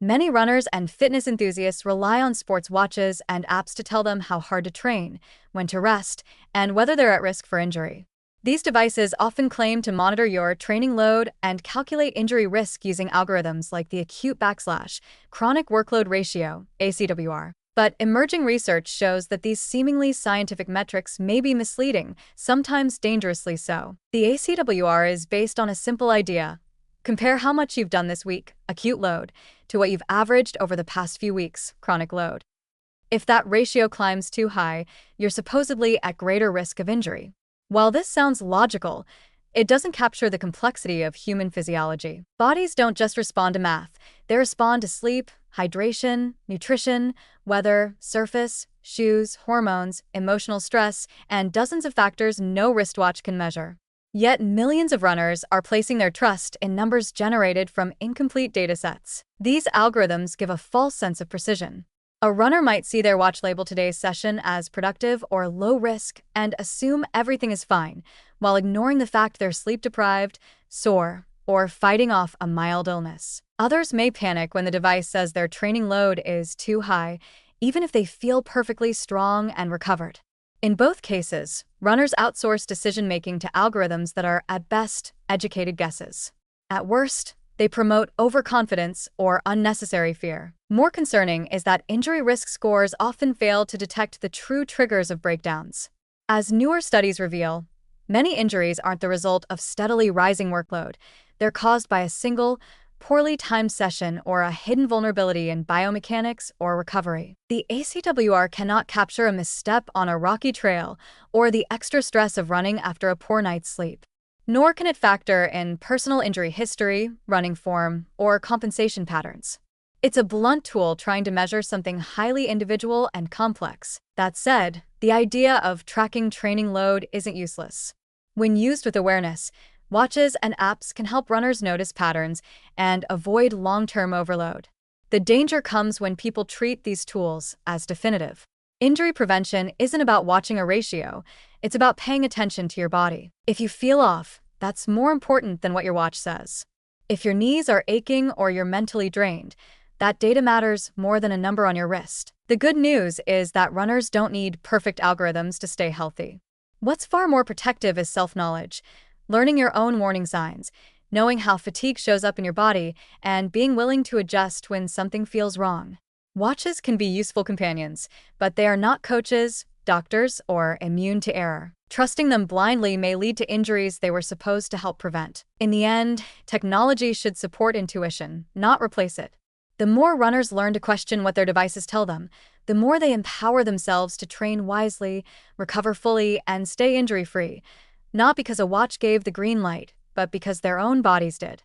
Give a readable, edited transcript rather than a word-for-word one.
Many runners and fitness enthusiasts rely on sports watches and apps to tell them how hard to train, when to rest, and whether they're at risk for injury. These devices often claim to monitor your training load and calculate injury risk using algorithms like the acute/chronic workload ratio, ACWR. But emerging research shows that these seemingly scientific metrics may be misleading, sometimes dangerously so. The ACWR is based on a simple idea. Compare how much you've done this week, acute load, to what you've averaged over the past few weeks, chronic load. If that ratio climbs too high, you're supposedly at greater risk of injury. While this sounds logical, it doesn't capture the complexity of human physiology. Bodies don't just respond to math, they respond to sleep, hydration, nutrition, weather, surface, shoes, hormones, emotional stress, and dozens of factors no wristwatch can measure. Yet millions of runners are placing their trust in numbers generated from incomplete datasets. These algorithms give a false sense of precision. A runner might see their watch label today's session as productive or low risk and assume everything is fine, while ignoring the fact they're sleep-deprived, sore, or fighting off a mild illness. Others may panic when the device says their training load is too high, even if they feel perfectly strong and recovered. In both cases, runners outsource decision-making to algorithms that are, at best, educated guesses. At worst, they promote overconfidence or unnecessary fear. More concerning is that injury risk scores often fail to detect the true triggers of breakdowns. As newer studies reveal, many injuries aren't the result of steadily rising workload. They're caused by a single, poorly timed session or a hidden vulnerability in biomechanics or recovery. The ACWR cannot capture a misstep on a rocky trail or the extra stress of running after a poor night's sleep. Nor can it factor in personal injury history, running form, or compensation patterns. It's a blunt tool trying to measure something highly individual and complex. That said, the idea of tracking training load isn't useless. When used with awareness, watches and apps can help runners notice patterns and avoid long-term overload. The danger comes when people treat these tools as definitive. Injury prevention isn't about watching a ratio, it's about paying attention to your body. If you feel off, that's more important than what your watch says. If your knees are aching or you're mentally drained, that data matters more than a number on your wrist. The good news is that runners don't need perfect algorithms to stay healthy. What's far more protective is self-knowledge, learning your own warning signs, knowing how fatigue shows up in your body, and being willing to adjust when something feels wrong. Watches can be useful companions, but they are not coaches, doctors, or immune to error. Trusting them blindly may lead to injuries they were supposed to help prevent. In the end, technology should support intuition, not replace it. The more runners learn to question what their devices tell them, the more they empower themselves to train wisely, recover fully, and stay injury-free, not because a watch gave the green light, but because their own bodies did.